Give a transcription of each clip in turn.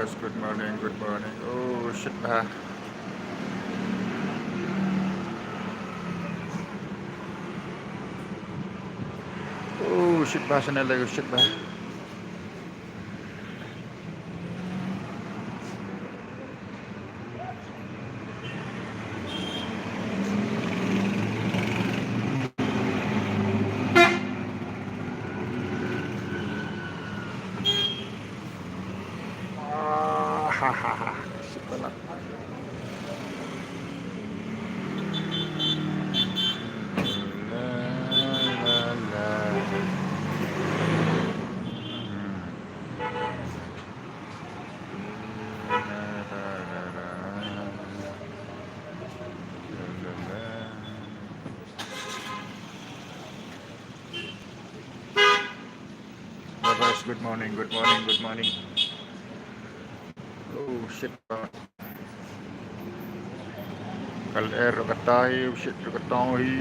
guys, good morning, good morning. Oh shit bah. Oh shit bah, sana lagi shit bah. Hahaha, shit banget. La, la, la. Guys, good morning, good morning, good morning. Oh shit banget. Kal katahi, shit katahi.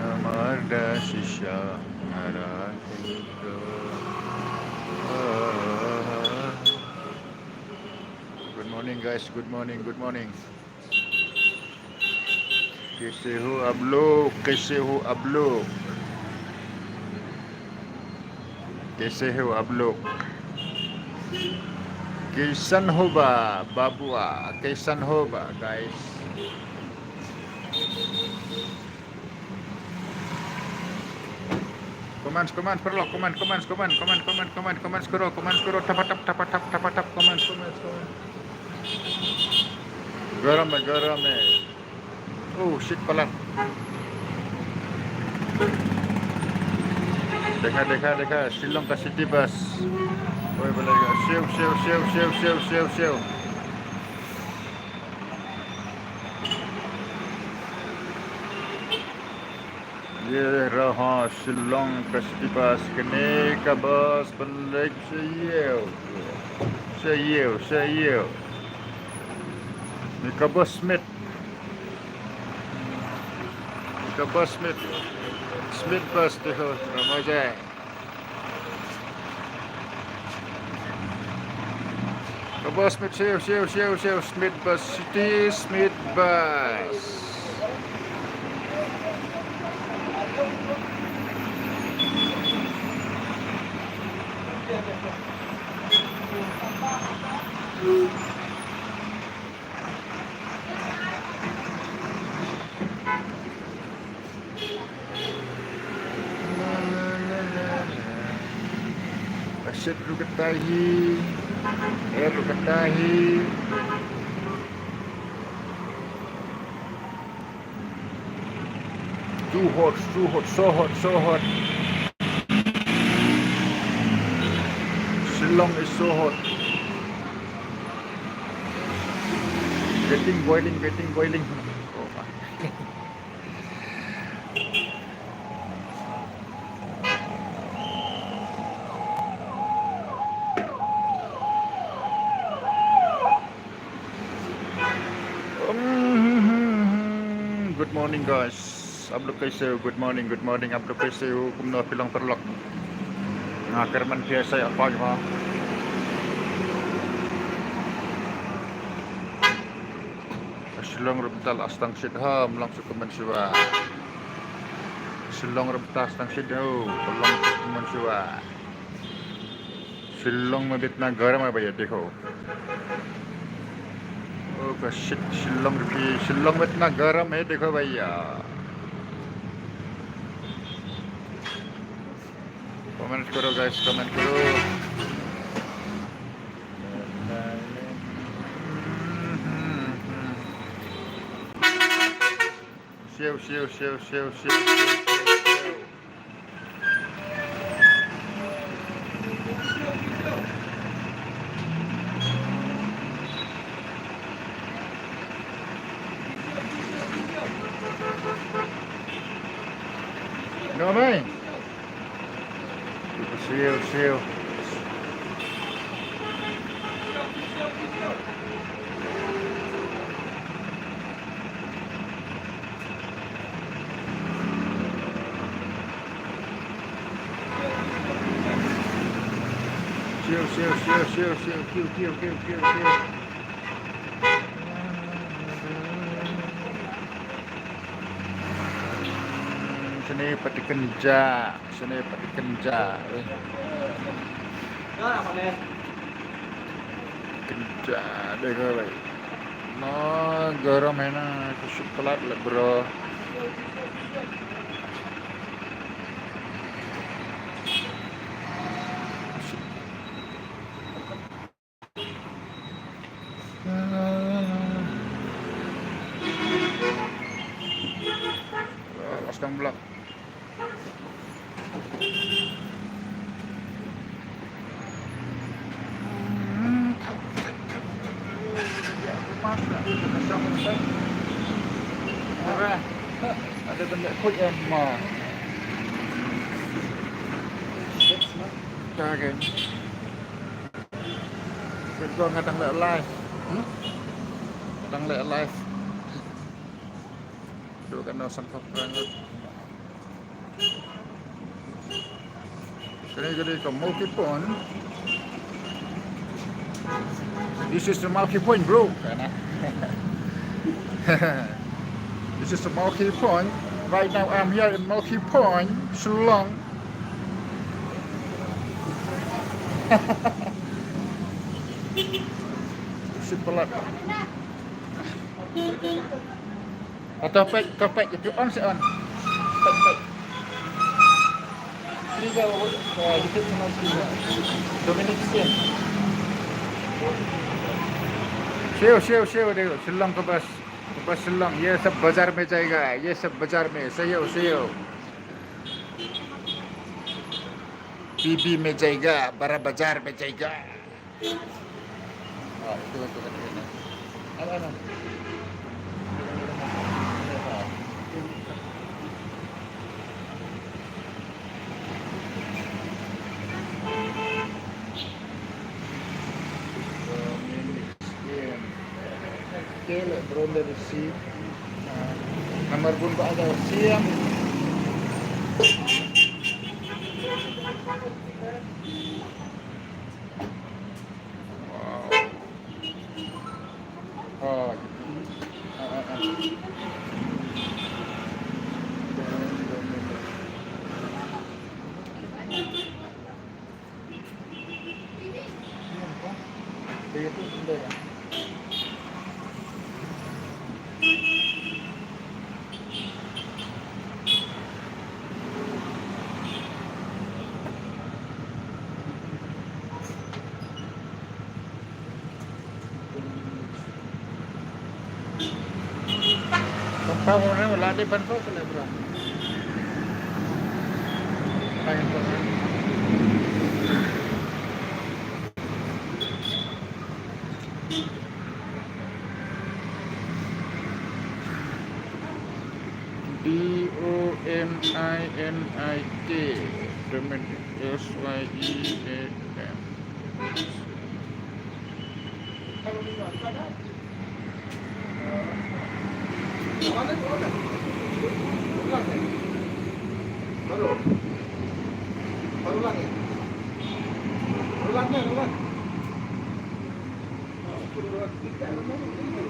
Namarda shisha naratilko. Good morning guys, good morning, good morning. कैसे हो आप लोग, कैसे हो आप लोग, कैसे हो आप लोग, कैसन हो बा बाबुआ, कैसन हो बा guys. Comments perlo, comments kuro, tap, comments. Garam hai. Oh shit pala. देखा श्रीलंका सिटी बस कोई बोलेगा सेव ये रहा श्रीलंका सिटी बस कने का बस बल्लेग सेव Mika bus Smith bus देखो मजा है. Bus Smith सेव Smith bus City Smith bus. Asyik lu ketahi, lu ketahi. Too hot, so hot. Shillong is so hot. Getting boiling. Oh my. Good morning guys. आप लोग कैसे हो? Good morning. आप लोग कैसे हो? Kumno pilang perlok. Kerman biasa ya pagi mah. Silong rebtal astang sidham langsung ke mensuwa. Silong rebtal astang sidham langsung ke mensuwa. Silong में इतना गर्म है भैया देखो. Oh shit, शिलोंग में इतना गर्म है देखो भैया. Comment करो guys, comment करो. siêu. Được đấy. Siêu. Siêu. Sini peti kenja. Kenja deh kali. Nó garam है ना तो coklat lah bro. Laskan belak. Ada benda kod yang mau. Kagen. Kau ngadang lek live. Ngadang lek live. Dulu kan nosan banget. Jadi ke multi-point. This is the multi-point, bro. This is the multi-point. Right now I'm here in multi-point, Shillong. Simple. Topek itu on sih on. Topek. Tiga YouTube channel tiga. Dominic Sien. शेव देखो शिल्लोंग के पास शिल्लोंग ये सब बाजार में जाएगा सही हो बीबी में जाएगा बड़ा बाजार में जाएगा itu apa Beronda di sini. Nomor pun ada siang. Wow. Oh. Itu sudah ya. Bangunnya wala di bantu sila bro. Kain to. DOMINIT Dominic SYEAM.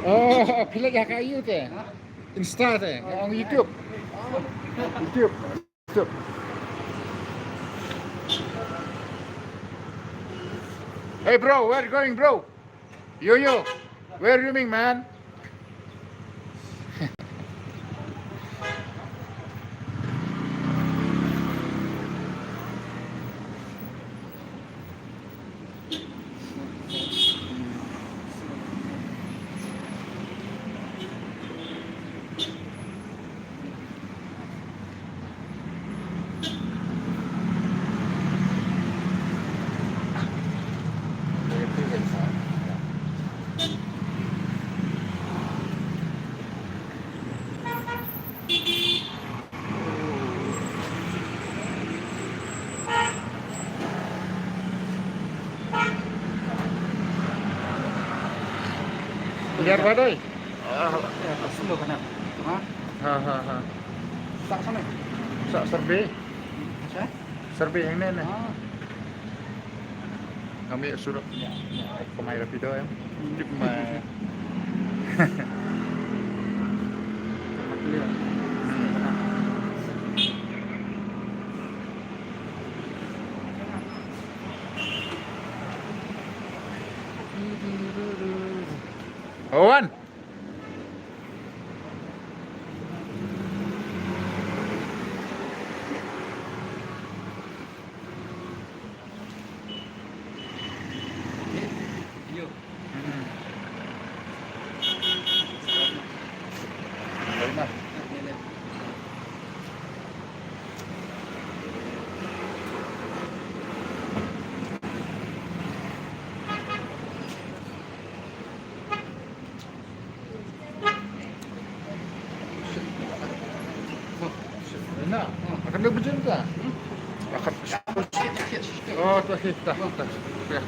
Oh, pilih ya kayu teh. Insta teh, on YouTube. Hey bro, where you going bro? Yo, where are you going man? Liar badai. Ya, kesulo kan. Cuma Ha. sak sana. Sa serbe. Saya? Serbe yang nene. Ah, Kami suruh ya. pemain rapido ya. Di pemain. Clear. Owan. Yo. Terima. Enak. Akan dia berjumpa. Akan. Oh, tu kita. Ya.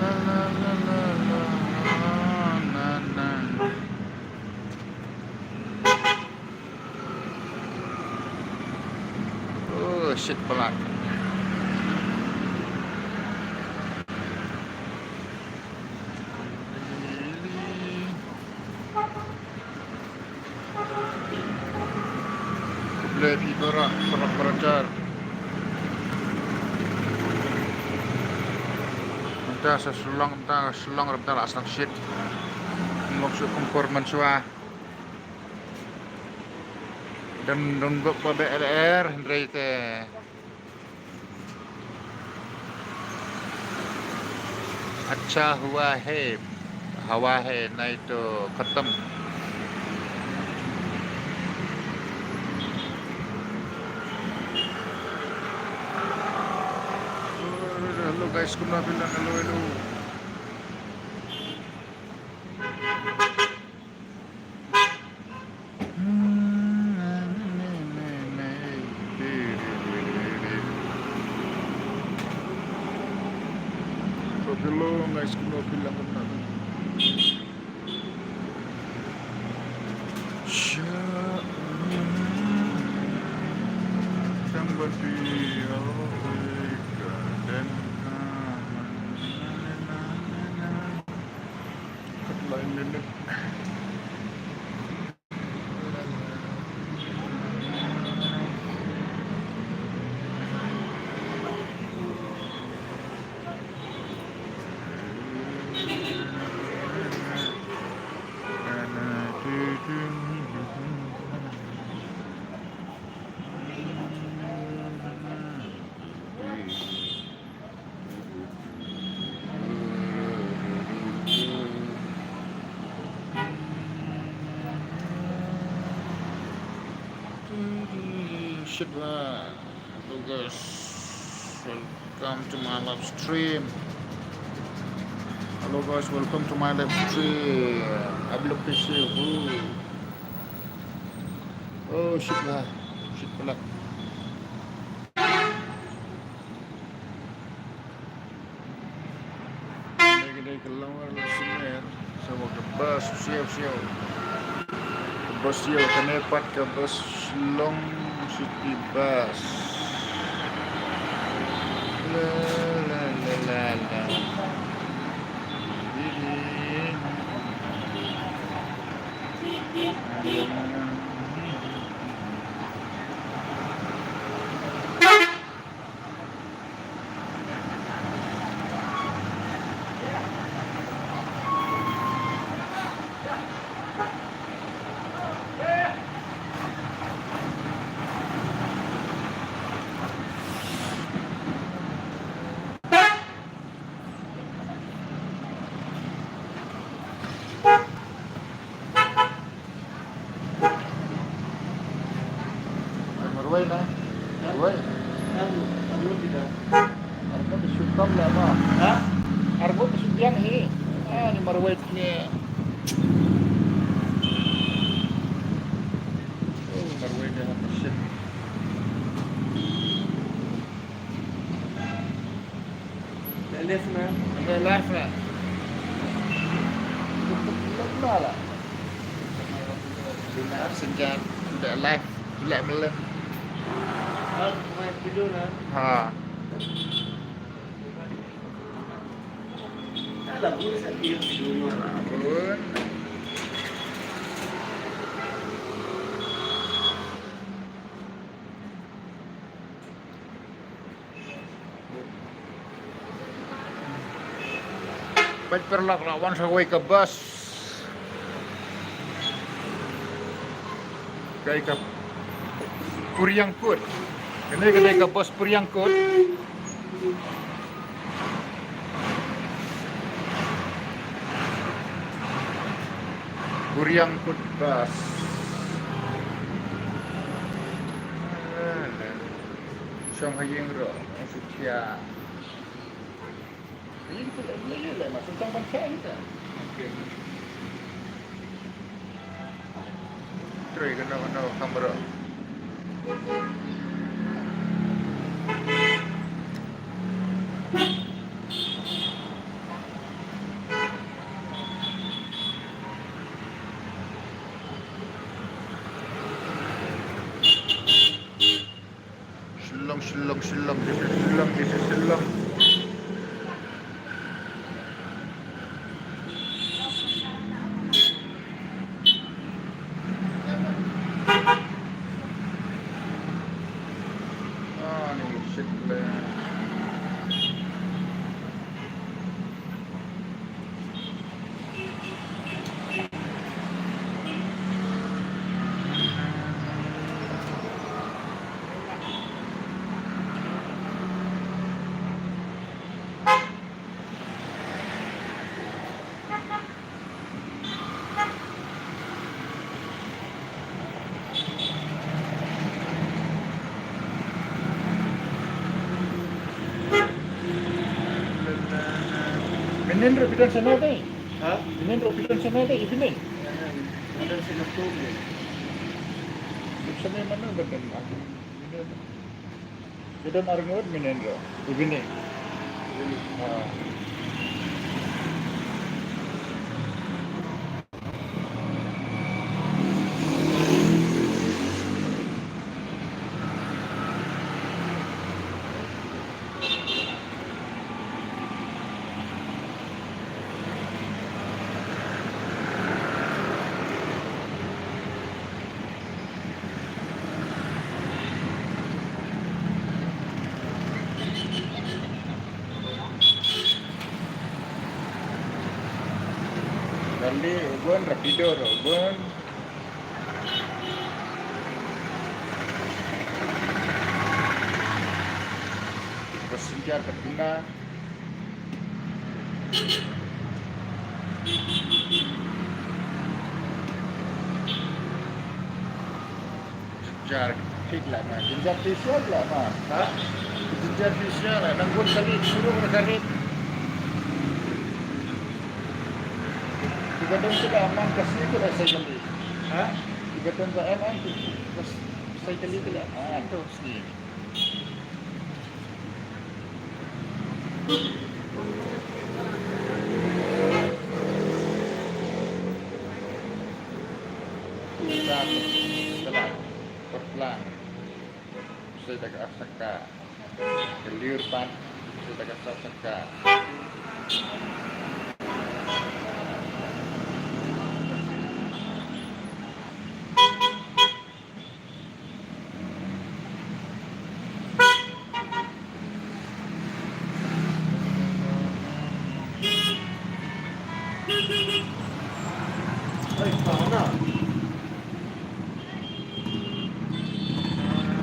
La la la la la na na. Oh shit pelan. Kublai Fibera perak. Entah sesulong rental asal shit. Maksud komporman suah. Dan nungguk pa BLR Hendray teh. अच्छा हवा है नहीं तो खत्म. Halo guys, kena bilang hello. Hello guys, kena bilang kena. Somebody dan lain minit. Shit lah. Hello guys, welcome to my live stream. Hello guys, welcome to my live stream. Ablo PC. Oh shit lah, shit pula. Gede keluar semer. Sama ke bus siap. Bus siap kenepat ke bus long city bus. La. Marway na. Marway. Belum tidak. Ano ba? Shoot cam na ba? Hah? Argo kesudian ini. Ini marwetnya. Oh, marwetnya apa sih? Lihat na. Ada live lah. Tutup lah. Benar sejak tidak live, tidak melek. Main video na. Ha. Alam mo sa video mo. Pun. Baik perlak lawan sawai ke bus. Kaya ka Puriangkut. Kena ke bus Puriangkut. Puriangkut bus. Shanghai ro, Sucia. Ini kita boleh masuk tang bangsa kita. Okey. Try kena kamera. Silang, this is silang. Ni shit lah. Binin ro bidan sana teh. Ha? Binin ro bidan sana teh, ibinin. Ada sila tubo. Sana mana bidan aku. Bidan arngod binin ro. Ibinin. Ha. Kali ubun rapido ro ubun. Bersejar ke tengah. Sejar tik lah mah. Jinjar facial lah mah. Ha? Jinjar facial lah. Nanggun kali suruh berkarit. Tiga tahun sudah aman kasih itu dah saya kali. Ha? 3 tahun dah aman tu. Terus saya kali tu dah aman tu sini. Setelah perpelan saya tak asaka keliur pan saya tak asaka Ay, paano?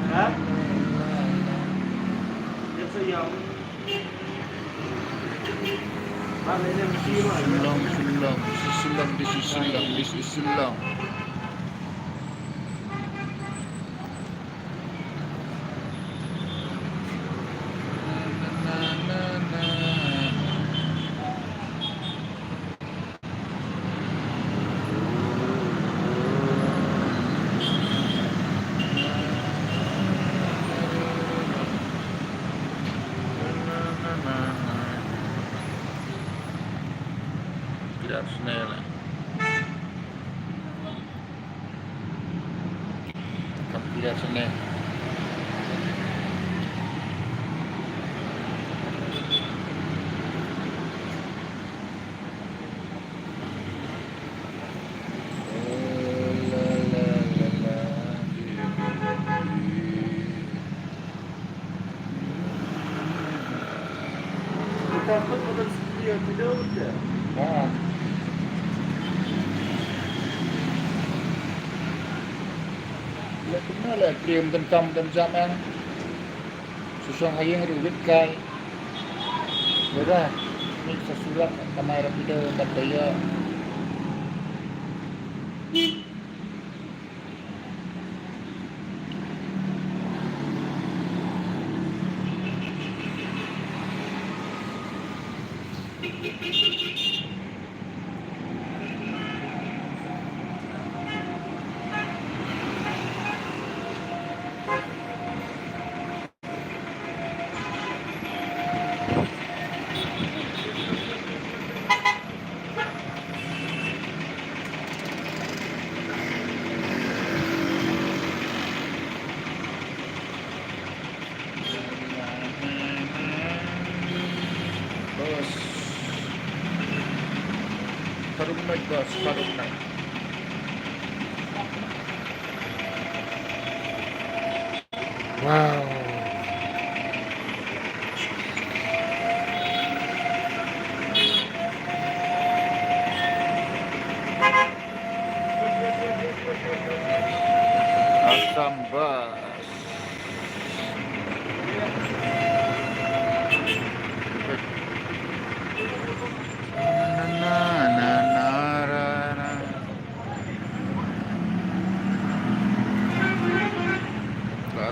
Ha? Yan sa iyo. Ano yung masiro? This is silang. lihat snail. Kamu lihat snail. Takut pada dia tidak udah. Oh. Lihat kena lah krim tenkam dan zaman susung hayang riwit kai. Berah ini sesulat kamera video dan daya. Bos. Karung naik bos, karung naik. Wow. Asam bas.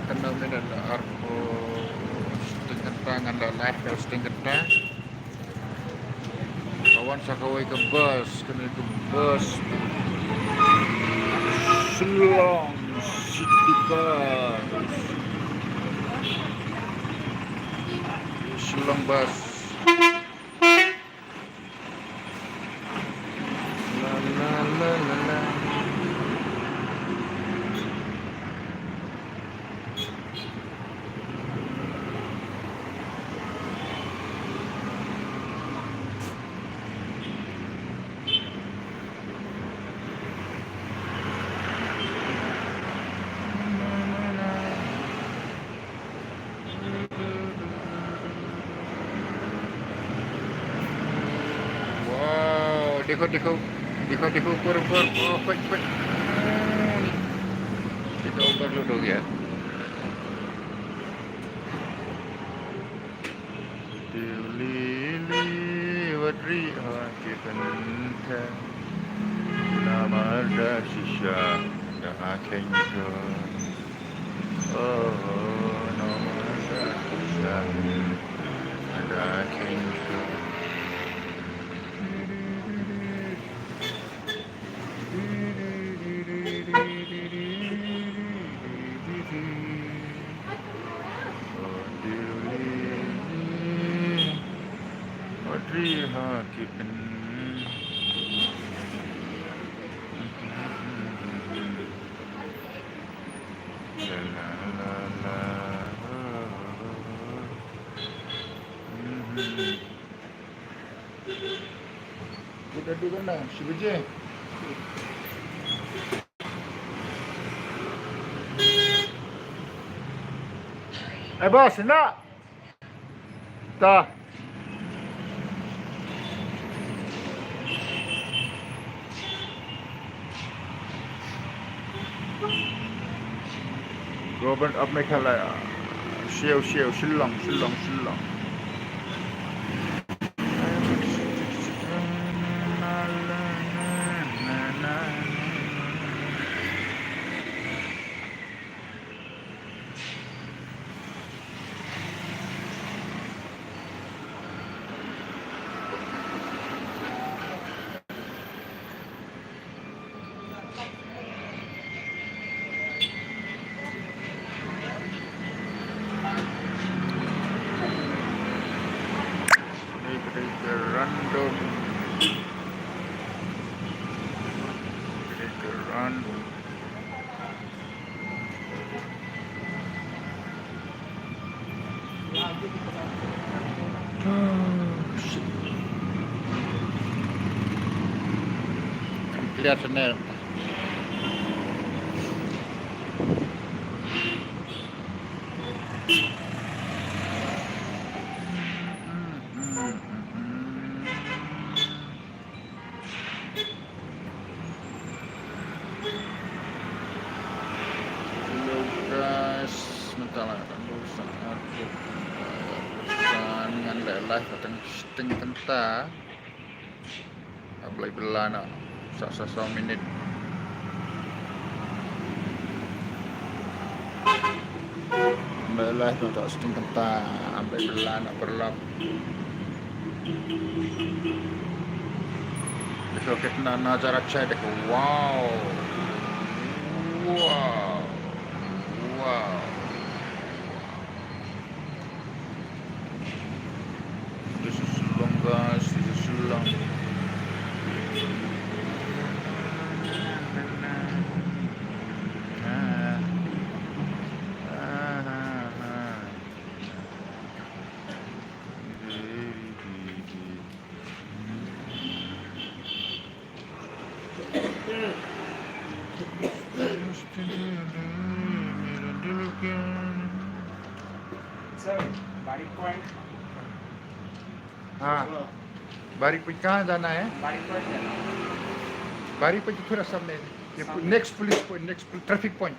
Akan namin ang arko setengah tangan lelah kalau setengah tangan kawan sakaway ke bus kena ke bus Selong City Bus Selong bus la la la la la. देखो ऊपर quick kita overload हो गया Lili wadriha kifanta namada shisha dahakenka oh namada shisha dahakenka wadriha kifanta Udah dulu na, si Buje. Bos, nak? Tah. Government of Meghalaya. Shillong. Random Shit. Kelihatan ya. Halo guys, sebentar lah kan saat perusahaan dengan lelah katang setengah tenta ablay belana sa minit lelah tu tak setengah tenta ablay belana berlap besok kita nazar cek dek wow wow wow. This is long guys, this is long. Sir, body point. हाँ बारी पे कहाँ जाना है Body point है ना? बारी पे थोड़ा सामने next police point next traffic point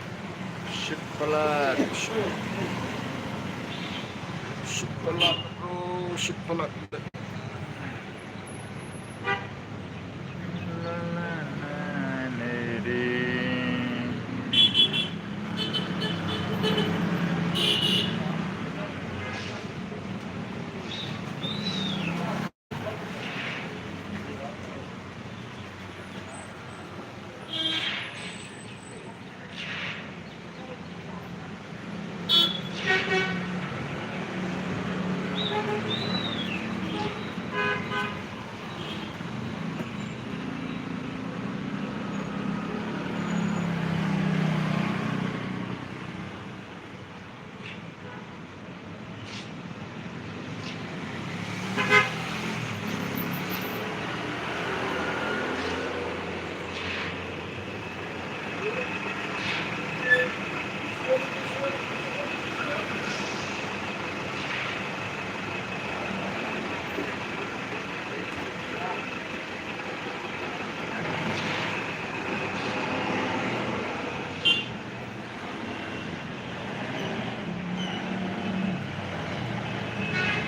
Okay. shit pelat bro shit pelat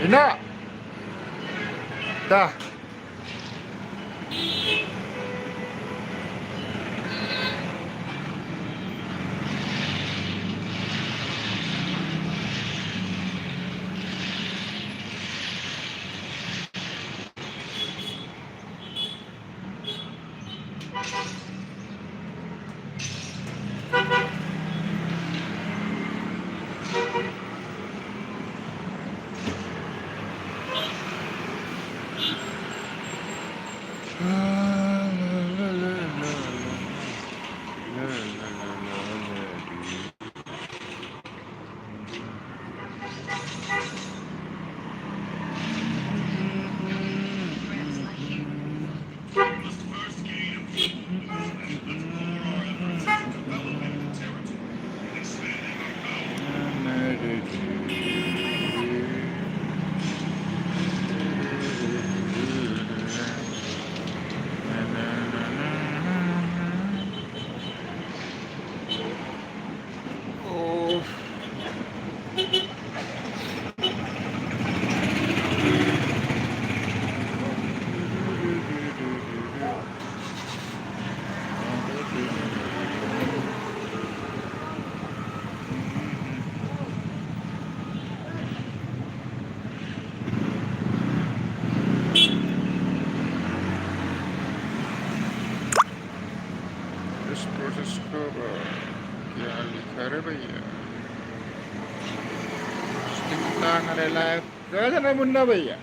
Ina dah this process cover क्या लिखा रे भैया Tentang ada live Kaya na muna भैया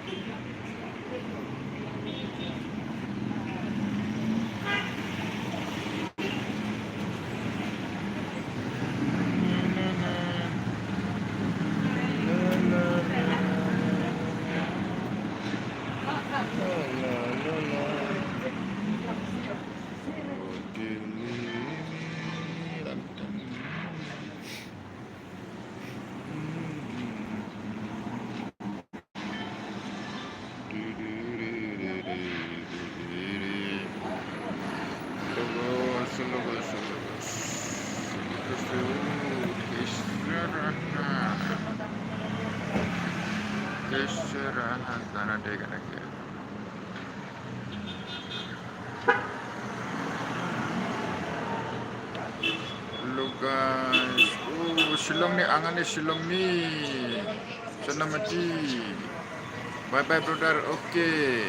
istirahat karena dia kena Hello guys Shillong ni angan ni Shillong ni sana mati bye bye brother okay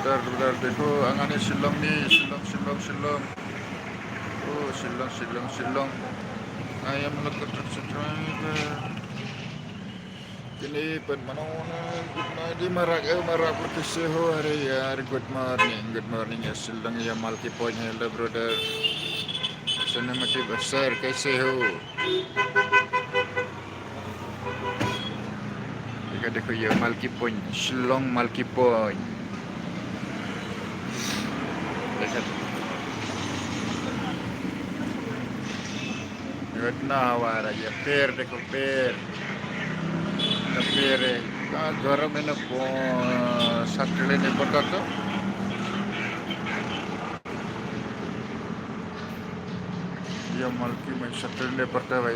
brother देखो angan ni Shillong ni Shillong oh Shillong I am looking to subscribe Kini pen manona good morning marak berkeseho hari ya good morning ya Shillong ya malki point hello brother sana mati besar keseho देखो ये Malki Point Shillong Malki Point देखो इतना हवा आ रहा है पेड़ देखो पेड़ है कहाँ घर में ना सटले नहीं पड़ता तो ये Malki में सटले नहीं पड़ता भाई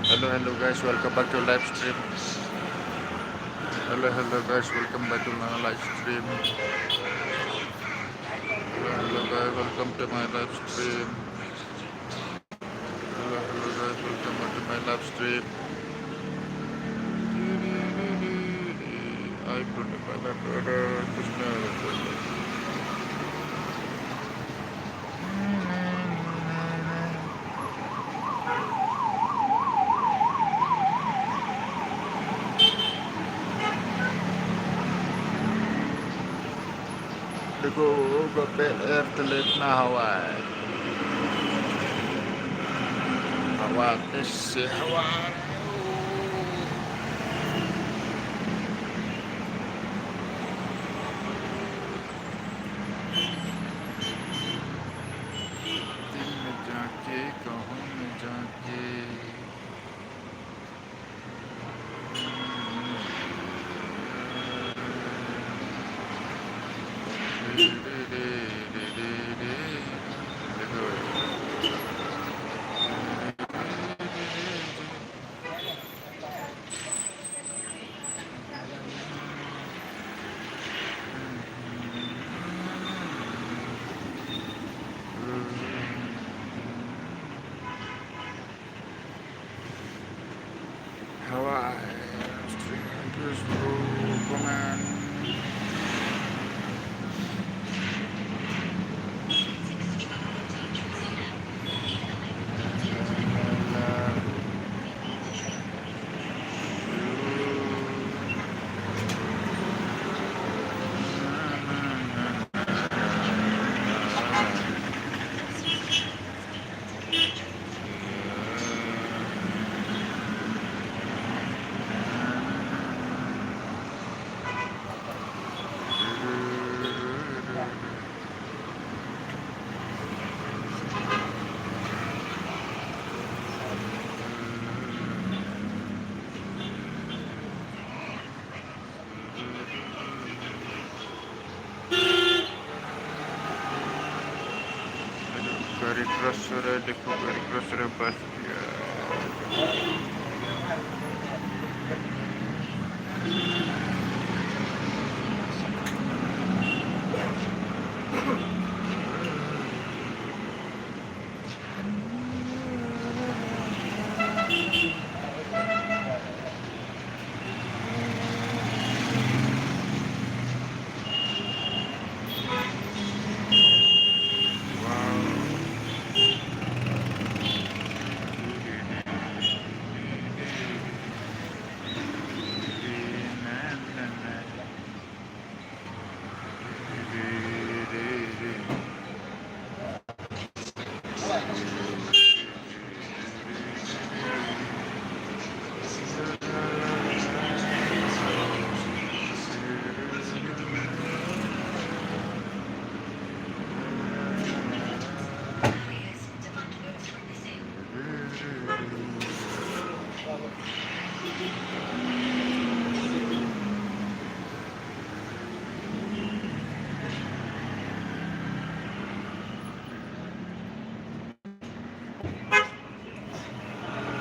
Hello guys, welcome back to live stream. Hello guys, welcome back to my live stream. Hello guys, welcome to my live stream. Hello guys, welcome back to my live stream. I put the देखो BR telit na hawa kasi hawa दिन में जाके कहूँ में जाके देखो गाड़ी cross हो रहा है बस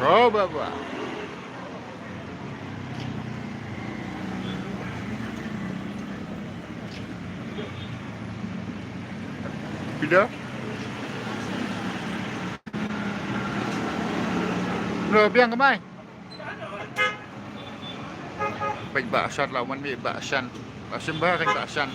Oh, baba. Pida? Lo biang kemai? Baik baksan lawan ni baksan. Baksan bareng baksan.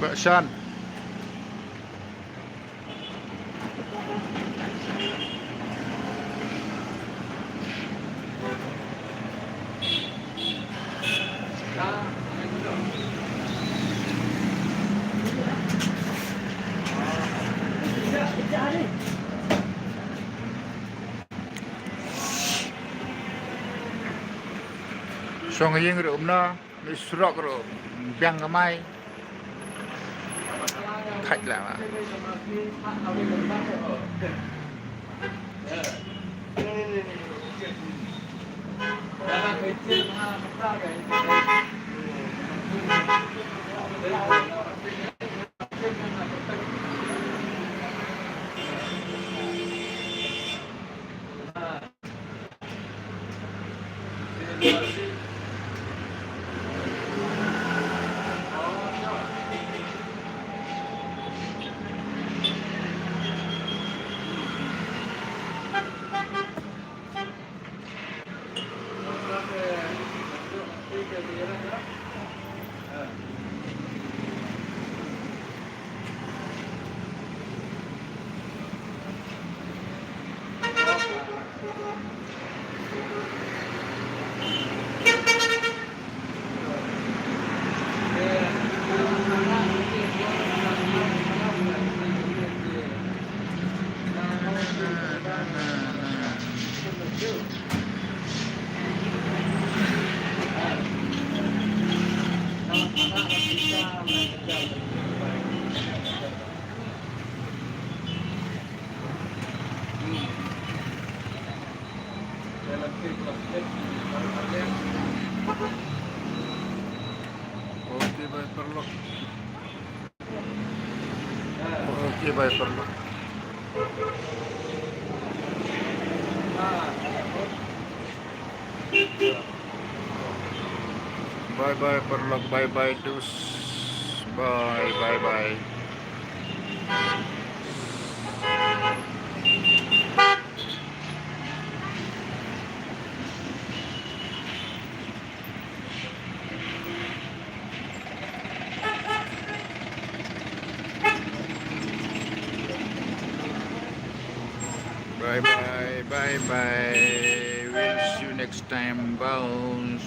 Baksan. So ngayeng ro umna ni surok ro biang kemai. Khách là mà. Oke, baik perlu. Oke, baik perlu. Bye bye perlu, bye bye dus. Bye bye bye. Bye bye bye bye. We'll see you next time. Bye.